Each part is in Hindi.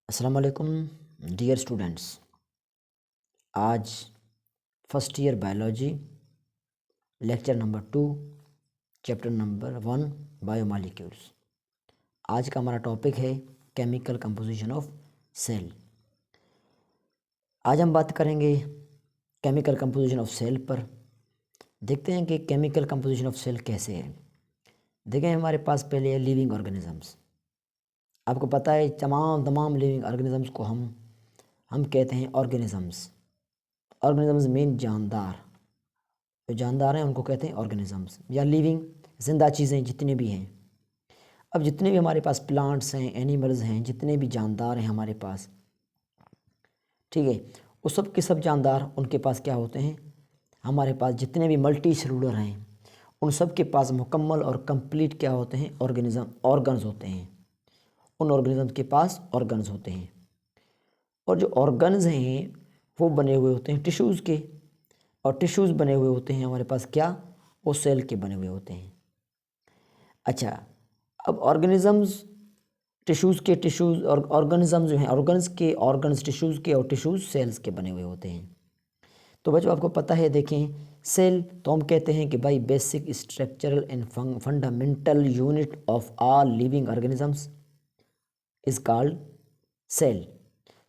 अस्सलाम वालेकुम डियर स्टूडेंट्स। आज first year biology lecture number 2 chapter number 1 biomolecules. आज का हमारा टॉपिक है केमिकल कंपोजिशन ऑफ सेल। आज हम बात करेंगे केमिकल कंपोजिशन ऑफ सेल पर। देखते हैं कि केमिकल कंपोजिशन ऑफ सेल कैसे है। देखें, हमारे पास पहले है लिविंग ऑर्गेनिजम्स। आपको पता है तमाम लिविंग ऑर्गेनिजम्स को हम कहते हैं ऑर्गेनिजम्स। ऑर्गेनिजम्स मीन जानदार, जो जानदार हैं उनको कहते हैं ऑर्गेनिजम्स या लिविंग, जिंदा चीज़ें जितनी भी हैं। अब जितने भी हमारे पास प्लांट्स हैं, एनिमल्स हैं, जितने भी जानदार हैं हमारे पास, ठीक है, वो सब के सब जानदार उनके पास क्या होते हैं, हमारे पास जितने भी मल्टी सेलुलर हैं उन सब के पास मुकम्मल और कंप्लीट क्या होते हैं, ऑर्गन्स होते हैं। उन ऑर्गेनिज्म के पास ऑर्गन्स होते हैं, और जो ऑर्गन्स हैं वो बने हुए होते हैं टिश्यूज़ के, और टिश्यूज़ बने हुए होते हैं हमारे पास क्या, वो सेल के बने हुए होते हैं। अच्छा, अब ऑर्गेनिजम्स टिश्यूज़ और ऑर्गेनिज्म जो हैं, ऑर्गन्स टिश्यूज़ के और टिश्यूज़ सेल्स के बने हुए होते हैं। तो बच्चों आपको पता है, देखें, सेल तो हम कहते हैं कि भाई basic structural and fundamental unit of all living organisms is called cell.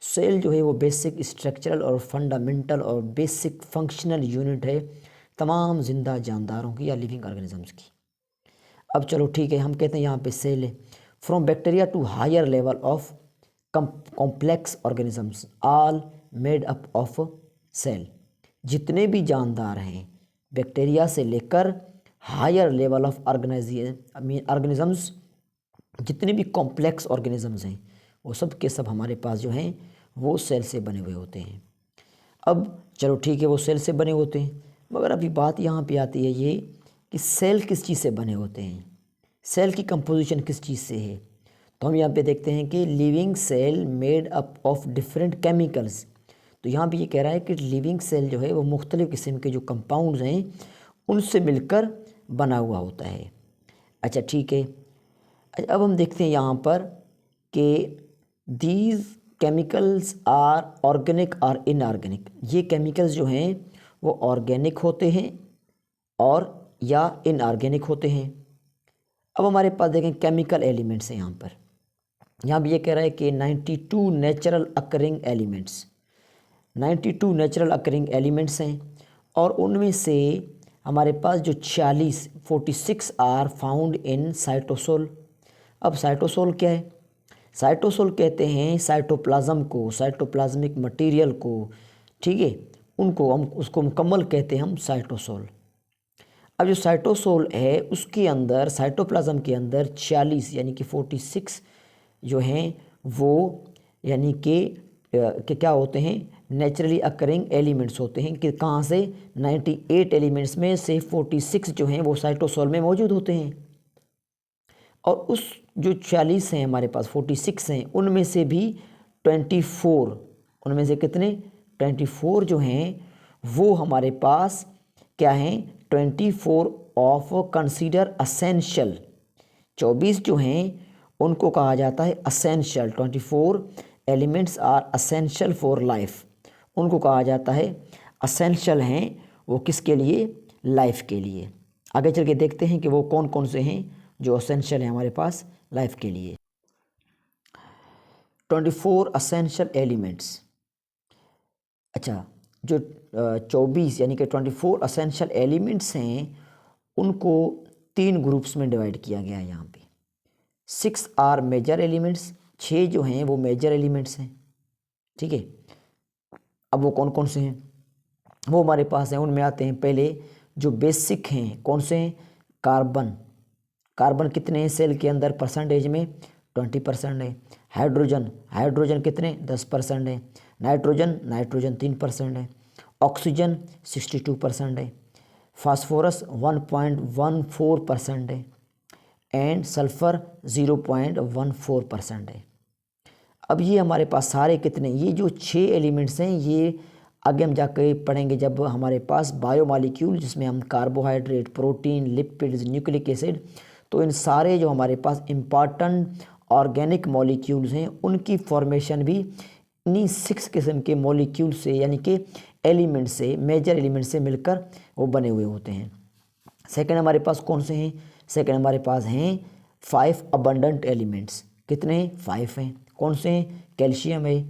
Cell जो है वो बेसिक स्ट्रक्चरल और फंडामेंटल और बेसिक फंक्शनल यूनिट है तमाम जिंदा जानदारों की या लिविंग ऑर्गेनिजम्स की। अब चलो ठीक है, हम कहते हैं यहाँ पे सेल है। From bacteria to higher level of complex organisms all made up of cell. जितने भी जानदार हैं बैक्टीरिया से लेकर हायर लेवल ऑफ ऑर्गेनिजम्स, जितने भी कॉम्प्लेक्स ऑर्गेनिजम्स हैं वो सब के सब हमारे पास जो हैं वो सेल से बने हुए होते हैं। अब चलो ठीक है, वो सेल से बने होते हैं, मगर अभी बात यहाँ पे आती है ये कि सेल किस चीज़ से बने होते हैं, सेल की कंपोजिशन किस चीज़ से है। तो हम यहाँ पे देखते हैं कि living cell made up of different chemicals. तो यहाँ पे ये कह रहा है कि लिविंग सेल जो है वो मुख्तलिफ़ किस्म के जो कंपाउंड्स हैं उनसे मिलकर बना हुआ होता है। अच्छा ठीक है, अब हम देखते हैं यहाँ पर कि दीज केमिकल्स आर ऑर्गेनिक और इनऑर्गेनिक। ये केमिकल्स जो हैं वो ऑर्गेनिक होते हैं और या इनऑर्गेनिक होते हैं। अब हमारे पास देखें केमिकल एलिमेंट्स हैं। यहाँ भी ये कह रहा है कि 92 natural occurring elements, 92 natural occurring elements हैं, और उनमें से हमारे पास जो 46 आर फाउंड इन साइटोसोल। अब साइटोसोल क्या है? साइटोसोल कहते हैं साइटोप्लाज्म को, साइटोप्लाज्मिक मटेरियल को, ठीक है, उनको हम उसको मुकम्मल कहते हैं हम साइटोसोल। अब जो साइटोसोल है उसके अंदर, साइटोप्लाज्म के अंदर 46 यानी कि 46 जो हैं वो यानी कि क्या होते हैं, नेचुरली अकरिंग एलिमेंट्स होते हैं। कि कहाँ से? 98 एलिमेंट्स में से 46 जो हैं वो साइटोसोल में मौजूद होते हैं, और उस जो 40 हैं हमारे पास, 46 हैं, उनमें से भी 24, उनमें से कितने? 24 जो हैं वो हमारे पास क्या हैं? 24 ऑफ कंसीडर असेंशियल। 24 जो हैं उनको कहा जाता है essential. 24 elements are essential for life, उनको कहा जाता है असेंशियल हैं। वो किसके लिए? लाइफ के लिए। आगे चल के देखते हैं कि वो कौन कौन से हैं जो असेंशियल हैं हमारे पास लाइफ के लिए। 24 असेंशियल एलिमेंट्स। अच्छा, जो 24 यानी कि 24 असेंशियल एलिमेंट्स हैं उनको 3 ग्रुप्स में डिवाइड किया गया है यहाँ पे। 6 आर मेजर एलिमेंट्स, 6 जो हैं वो मेजर एलिमेंट्स हैं, ठीक है। अब वो कौन कौन से हैं वो हमारे पास हैं, उनमें आते हैं पहले जो बेसिक हैं। कौन से हैं? कार्बन। कार्बन कितने हैं सेल के अंदर परसेंटेज में? 20% है। हाइड्रोजन कितने? 10% है। नाइट्रोजन 3% है। ऑक्सीजन 62% है। फास्फोरस 1.14% है, एंड सल्फर 0.14% है। अब ये हमारे पास सारे कितने, ये जो 6 एलिमेंट्स हैं ये आगे हम जाकर पढ़ेंगे जब हमारे पास बायोमॉलिक्यूल, जिसमें हम carbohydrate, protein, lipids, nucleic acid, तो इन सारे जो हमारे पास इम्पॉर्टेंट ऑर्गेनिक मॉलिक्यूल्स हैं उनकी फॉर्मेशन भी इन्हीं 6 किस्म के मॉलिक्यूल से यानी कि एलिमेंट से, मेजर एलिमेंट से मिलकर वो बने हुए होते हैं। सेकंड हमारे पास कौन से हैं? सेकंड हमारे पास हैं 5 अबंडेंट एलिमेंट्स। कितने हैं? 5 हैं। कौन से हैं? कैल्शियम है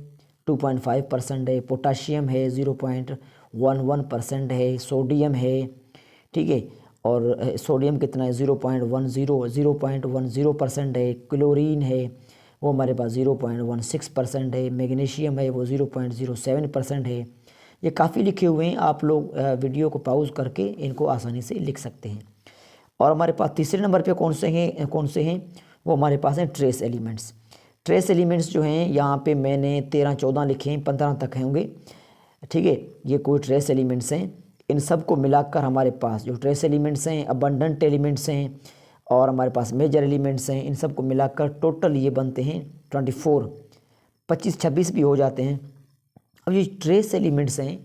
2.5% है, पोटाशियम है 0.11% है, सोडियम है, ठीक है, और सोडियम कितना है 0.10% है, क्लोरीन है वो हमारे पास 0.16% है, मैग्नीशियम है वो 0.07% है। ये काफ़ी लिखे हुए हैं, आप लोग वीडियो को पॉज करके इनको आसानी से लिख सकते हैं। और हमारे पास तीसरे नंबर पे कौन से हैं? वो हमारे पास हैं ट्रेस एलिमेंट्स। ट्रेस एलिमेंट्स जो हैं यहाँ पे मैंने 13-14 लिखे हैं, 15 तक होंगे, ठीक है। ये कोई ट्रेस एलिमेंट्स हैं, इन सब को मिलाकर हमारे पास जो ट्रेस एलिमेंट्स हैं, अबंडेंट एलिमेंट्स हैं और हमारे पास मेजर एलिमेंट्स हैं, इन सब को मिलाकर टोटल ये बनते हैं 24, 25-26 भी हो जाते हैं। अब ये ट्रेस एलिमेंट्स हैं,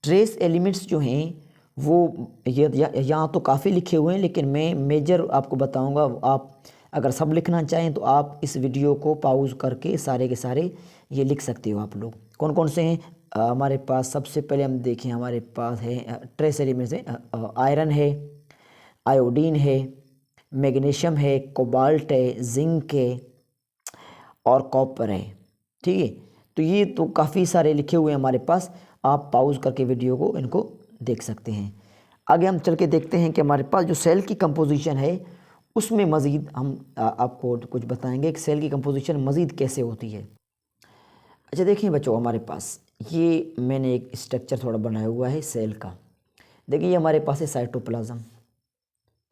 ट्रेस एलिमेंट्स जो हैं वो यहाँ तो काफ़ी लिखे हुए हैं, लेकिन मैं मेजर आपको बताऊंगा। आप अगर सब लिखना चाहें तो आप इस वीडियो को पॉज करके सारे के सारे ये लिख सकते हो आप लोग। कौन कौन से हैं हमारे पास? सबसे पहले हम देखें, हमारे पास है ट्रेस एलिमेंट्स है, आयरन है, आयोडीन है, मैग्नीशियम है, कोबाल्ट है, जिंक है और कॉपर है, ठीक है। तो ये तो काफ़ी सारे लिखे हुए हैं हमारे पास, आप पॉज करके वीडियो को इनको देख सकते हैं। आगे हम चल के देखते हैं कि हमारे पास जो सेल की कंपोजिशन है उसमें मज़ीद हम आपको कुछ बताएंगे कि सेल की कंपोजिशन मज़ीद कैसे होती है। अच्छा देखिए बच्चों, हमारे पास ये मैंने एक स्ट्रक्चर थोड़ा बनाया हुआ है सेल का। देखिए ये हमारे पास है साइटोप्लाज्म,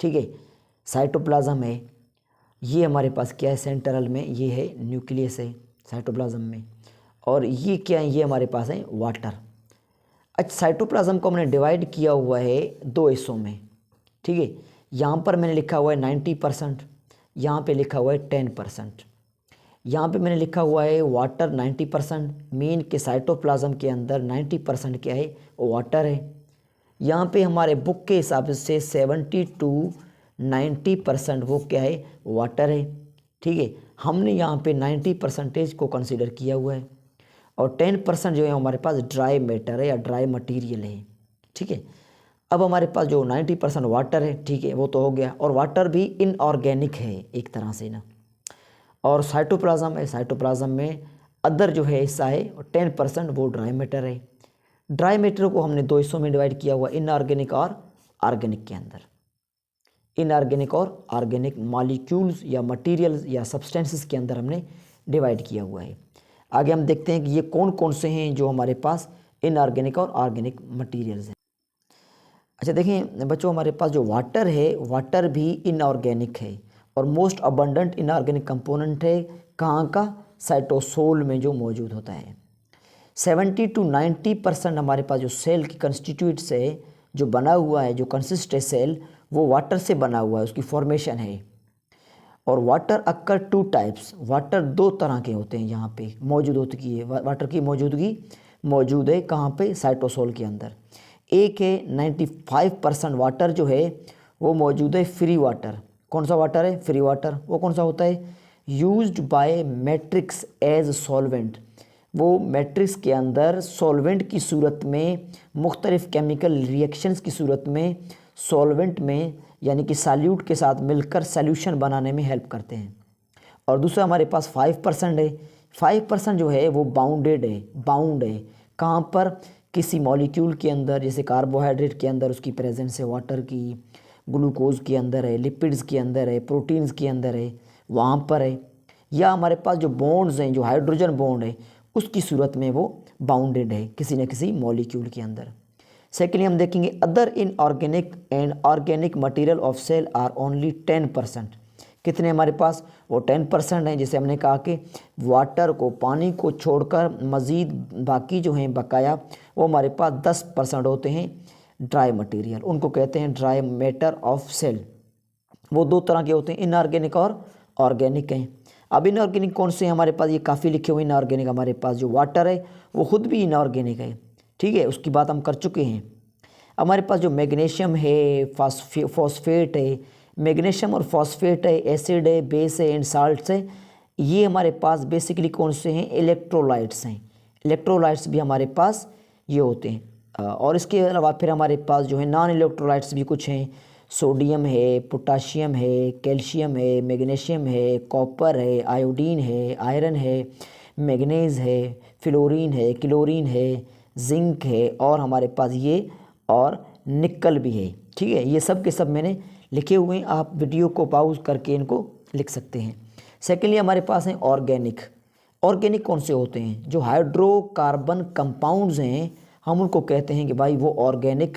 ठीक है, साइटोप्लाज्म है। ये हमारे पास क्या है? सेंट्रल में ये है न्यूक्लियस है साइटोप्लाज्म में, और ये क्या है? ये हमारे पास है वाटर। अच्छा, साइटोप्लाज्म को हमने डिवाइड किया हुआ है 2 हिस्सों में, ठीक है। यहाँ पर मैंने लिखा हुआ है 90%, यहाँ पे लिखा हुआ है 10%। यहाँ पे मैंने लिखा हुआ है वाटर 90%, मीन के साइटोप्लाज्म के अंदर 90% क्या है? वाटर है। यहाँ पे हमारे बुक के हिसाब से 70 to 90% वो क्या है? वाटर है, ठीक है। हमने यहाँ पे 90% को कंसिडर किया हुआ है, और 10% जो है हमारे पास ड्राई मैटर है या ड्राई मटेरियल है, ठीक है। अब हमारे पास जो 90% वाटर है, ठीक है, वो तो हो गया, और वाटर भी इनऑर्गेनिक है एक तरह से ना। और साइटोप्लाज्म है, साइटोप्लाज्म में अदर जो है हिस्सा है, और 10% वो ड्राई मैटर है। ड्राई मैटर को हमने 2 हिस्सों में डिवाइड किया हुआ, इनऑर्गेनिक और ऑर्गेनिक के अंदर। इनऑर्गेनिक और ऑर्गेनिक मॉलिक्यूल्स या मटेरियल्स या सब्सटेंसेस के अंदर हमने डिवाइड किया हुआ है। आगे हम देखते हैं कि ये कौन कौन से हैं जो हमारे पास इनऑर्गेनिक और ऑर्गेनिक मटेरियल्स हैं। अच्छा देखें बच्चों, हमारे पास जो वाटर है, वाटर भी इनऑर्गेनिक है और मोस्ट अबंडेंट इनऑर्गेनिक कंपोनेंट है। कहाँ का? साइटोसोल में जो मौजूद होता है। 70 to 90% हमारे पास जो सेल की कंस्टिट्यूट्स है, जो बना हुआ है, जो कंसिस्ट है सेल, वो वाटर से बना हुआ है, उसकी फॉर्मेशन है। और वाटर अक्कर 2 टाइप्स, वाटर 2 तरह के होते हैं यहाँ पे मौजूद होती है। वाटर की मौजूदगी मौजूद है कहाँ पे? साइटोसोल के अंदर। एक है 95% वाटर जो है वो मौजूद है फ्री वाटर। कौन सा वाटर है? Free water. वो कौन सा होता है? Used by matrix as solvent. वो मैट्रिक्स के अंदर सॉल्वेंट की सूरत में, मुख्तलिफ केमिकल रिएक्शंस की सूरत में सॉल्वेंट में यानी कि सॉल्यूट के साथ मिलकर सॉल्यूशन बनाने में हेल्प करते हैं। और दूसरा हमारे पास 5% है। 5% जो है वो बाउंडेड है, बाउंड है। कहाँ पर? किसी मॉलिक्यूल के अंदर, जैसे कार्बोहाइड्रेट के अंदर उसकी प्रेजेंस है वाटर की, ग्लूकोज के अंदर है, लिपिड्स के अंदर है, प्रोटीन्स के अंदर है, वहाँ पर है। या हमारे पास जो बॉन्ड्स हैं, जो हाइड्रोजन बॉन्ड है, उसकी सूरत में वो बाउंडेड है किसी न किसी मॉलिक्यूल के अंदर। सेकेंडली हम देखेंगे other inorganic and organic material of cell are only 10%। कितने हमारे पास? वो 10% हैं। जैसे हमने कहा कि वाटर को, पानी को छोड़कर मज़ीद बाकी जो हैं बकाया, वो हमारे पास 10% होते हैं ड्राई मटेरियल, उनको कहते हैं ड्राई मैटर ऑफ सेल। वो 2 तरह के होते हैं, इनऑर्गेनिक और ऑर्गेनिक हैं। अब इनऑर्गेनिक कौन से हैं हमारे पास? ये काफ़ी लिखे हुए इनऑर्गेनिक। हमारे पास जो वाटर है वो खुद भी इनऑर्गेनिक है, ठीक है, उसकी बात हम कर चुके हैं। हमारे पास जो मैग्नीशियम है, फॉस्फेट है, मैग्नीशियम और फॉस्फेट है, एसिड है, बेस है एंड साल्ट्स है, ये हमारे पास बेसिकली कौन से हैं, इलेक्ट्रोलाइट्स हैं। इलेक्ट्रोलाइट्स भी हमारे पास ये होते हैं। और इसके अलावा फिर हमारे पास जो है नॉन इलेक्ट्रोलाइट्स भी कुछ हैं, सोडियम है, पोटाशियम है, कैल्शियम है, मैग्नीशियम है, कॉपर है, आयोडीन है, आयरन है, मैग्नीज है, फ्लोरीन है, क्लोरीन है, जिंक है, और हमारे पास ये और निकल भी है। ठीक है, ये सब के सब मैंने लिखे हुए हैं, आप वीडियो को पॉज करके इनको लिख सकते हैं। सेकेंडली हमारे पास हैं ऑर्गेनिक। ऑर्गेनिक कौन से होते हैं, जो हाइड्रोकार्बन कंपाउंड्स हैं हम उनको कहते हैं कि भाई वो ऑर्गेनिक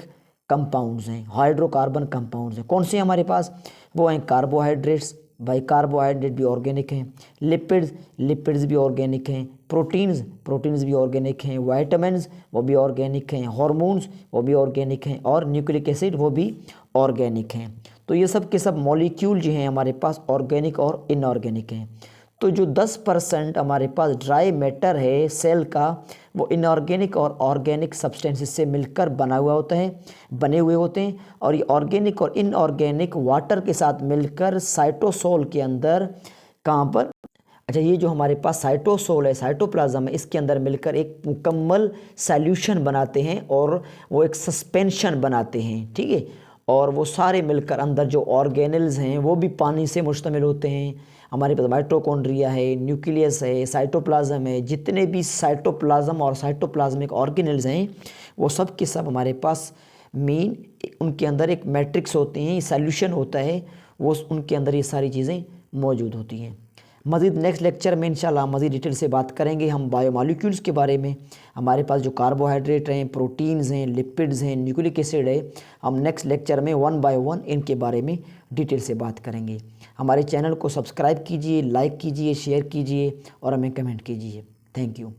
कंपाउंड्स हैं, हाइड्रोकार्बन कंपाउंड्स हैं। कौन से हमारे पास, वो हैं कार्बोहाइड्रेट्स, भाई कार्बोहाइड्रेट भी ऑर्गेनिक हैं, लिपिड्स भी ऑर्गेनिक हैं, प्रोटीन्स भी ऑर्गेनिक हैं, वाइटामिन्स वो भी ऑर्गेनिक हैं, हार्मोन्स वो भी ऑर्गेनिक हैं, और न्यूक्लिक एसिड वो भी ऑर्गेनिक हैं। तो ये सब के सब मॉलिक्यूल जो हैं हमारे पास ऑर्गेनिक और इनऑर्गेनिक हैं। तो जो 10% हमारे पास ड्राई मैटर है सेल का, वो इनऑर्गेनिक और ऑर्गेनिक सब्सटेंसेस से मिलकर बने हुए होते हैं। और ये ऑर्गेनिक और इनऑर्गेनिक वाटर के साथ मिलकर साइटोसोल के अंदर, कहाँ पर, अच्छा ये जो हमारे पास साइटोसोल है, साइटोप्लाज्म है, इसके अंदर मिलकर एक मुकम्मल सॉल्यूशन बनाते हैं और वो एक सस्पेंशन बनाते हैं। ठीक है, और वो सारे मिलकर अंदर जो ऑर्गेनल्स हैं वो भी पानी से मुश्तमिल होते हैं। हमारे पास माइटोकॉन्ड्रिया है, न्यूक्लियस है, साइटोप्लाज्म है, जितने भी साइटोप्लाज्म और साइटोप्लाज्मिक ऑर्गेनल्स हैं वो सब के सब हमारे पास मेन उनके अंदर एक मैट्रिक्स होते हैं, सॉल्यूशन होता है, वो उनके अंदर ये सारी चीज़ें मौजूद होती हैं। मज़ीद नेक्स्ट लेक्चर में इंशाल्लाह मज़ीद डिटेल से बात करेंगे हम बायोमॉलिक्यूल्स के बारे में। हमारे पास जो कार्बोहाइड्रेट हैं, प्रोटीन्स हैं, लिपिड्स हैं, न्यूक्लिक एसिड है, हम नेक्स्ट लेक्चर में 1 बाय 1 इनके बारे में डिटेल से बात करेंगे। हमारे चैनल को सब्सक्राइब कीजिए, लाइक कीजिए, शेयर कीजिए और हमें कमेंट कीजिए। Thank you.